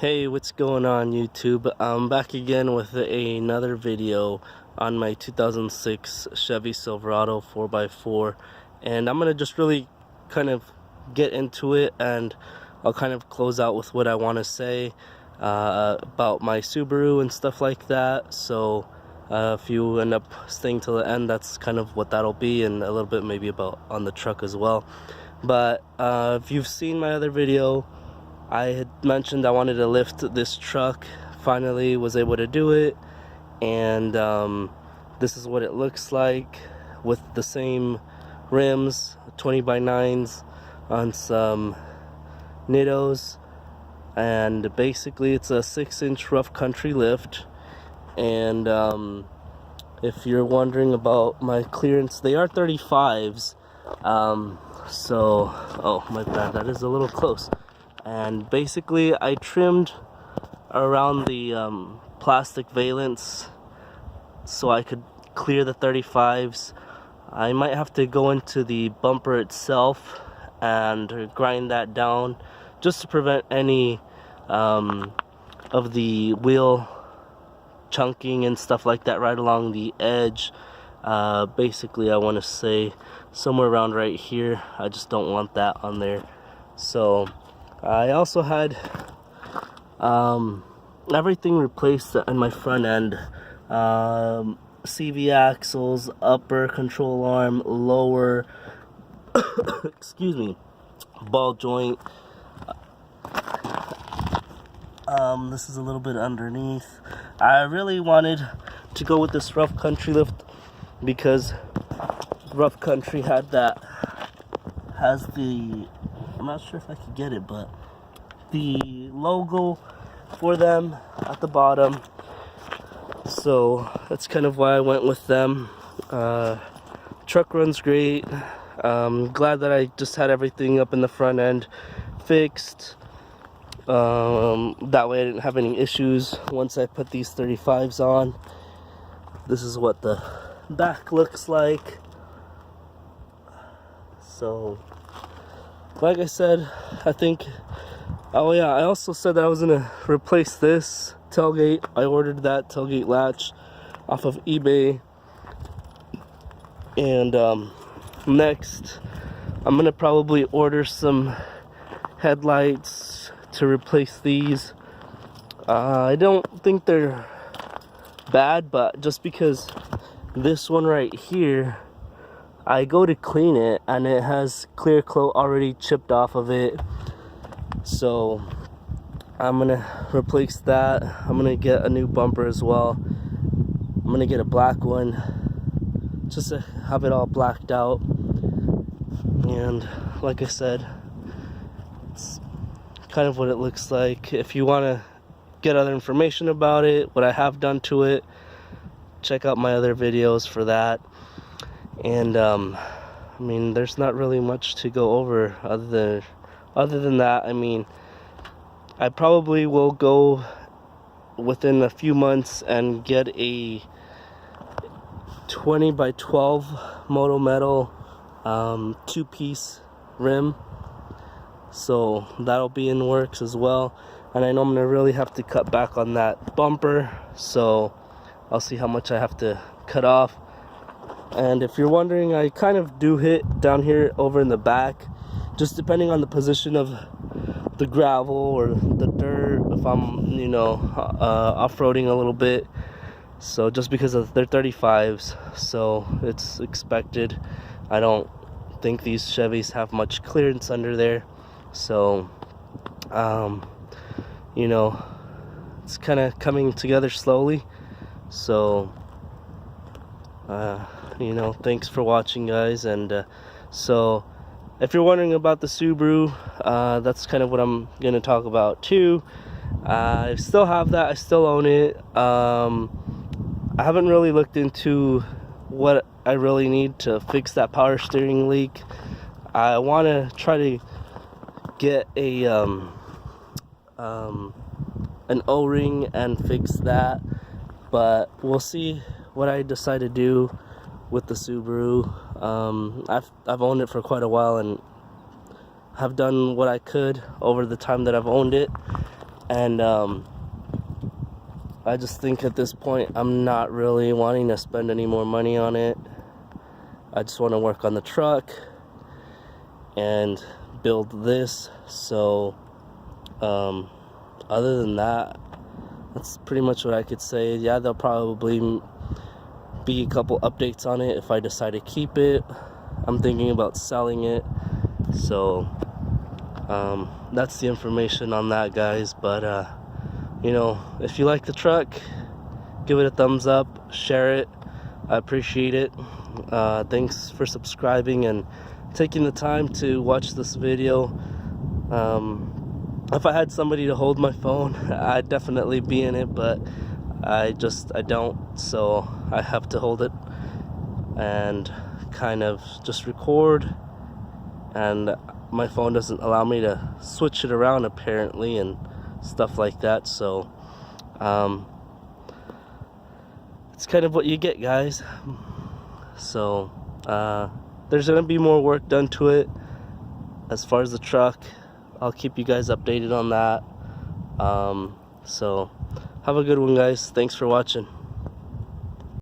Hey, what's going on YouTube? I'm back again with another video on my 2006 Chevy Silverado 4x4, and I'm gonna just really kind of get into it, and I'll kind of close out with what I want to say about my Subaru and stuff like that. So if you end up staying till the end, that's kind of what that'll be, and a little bit maybe about on the truck as well. But if you've seen my other video, I had mentioned I wanted to lift this truck. Finally was able to do it, and this is what it looks like with the same rims, 20x9s on some Nittos, and basically it's a 6-inch rough country lift. And if you're wondering about my clearance, they are 35s. Oh my bad, that is a little close. And basically I trimmed around the plastic valance so I could clear the 35s. I might have to go into the bumper itself and grind that down just to prevent any of the wheel chunking and stuff like that right along the edge. Basically I want to say somewhere around right here. I just don't want that on there. So I also had everything replaced in my front end. CV axles, upper control arm, lower excuse me, ball joint. This is a little bit underneath. I really wanted to go with this rough country lift because rough country has the, I'm not sure if I could get it, but the logo for them at the bottom. So that's kind of why I went with them. Truck runs great. Glad that I just had everything up in the front end fixed. That way I didn't have any issues once I put these 35s on. This is what the back looks like. So like I said, I think, oh yeah, I also said that I was gonna replace this tailgate. I ordered that tailgate latch off of eBay. And next I'm gonna probably order some headlights to replace these. I don't think they're bad, but just because this one right here, I go to clean it and it has clear coat already chipped off of it. So I'm gonna replace that. I'm gonna get a new bumper as well. I'm gonna get a black one just to have it all blacked out. And like I said, it's kind of what it looks like. If you want to get other information about it, what I have done to it, check out my other videos for that. And I mean, there's not really much to go over other than that. I mean, I probably will go within a few months and get a 20x12 Moto Metal 2-piece rim. So that'll be in works as well. And I know I'm gonna really have to cut back on that bumper, so I'll see how much I have to cut off. And if you're wondering, I kind of do hit down here over in the back, just depending on the position of the gravel or the dirt, if I'm, you know, off-roading a little bit. So just because of they're 35s, so it's expected. I don't think these Chevys have much clearance under there. So you know, it's kind of coming together slowly. So you know, thanks for watching, guys. And so if you're wondering about the Subaru, that's kind of what I'm gonna talk about too. I still have that, I still own it. I haven't really looked into what I really need to fix that power steering leak. I want to try to get a an O-ring and fix that, but we'll see what I decide to do with the Subaru. I've owned it for quite a while and have done what I could over the time that I've owned it. And I just think at this point I'm not really wanting to spend any more money on it. I just want to work on the truck and build this. So other than that, that's pretty much what I could say. Yeah, there'll probably be a couple updates on it if I decide to keep it. I'm thinking about selling it. So that's the information on that, guys. But you know, if you like the truck, give it a thumbs up, share it. I appreciate it. Thanks for subscribing and taking the time to watch this video. If I had somebody to hold my phone, I'd definitely be in it, but I don't, so I have to hold it and kind of just record, and my phone doesn't allow me to switch it around apparently and stuff like that. So it's kind of what you get, guys. So there's gonna be more work done to it as far as the truck. I'll keep you guys updated on that. So have a good one, guys. Thanks for watching.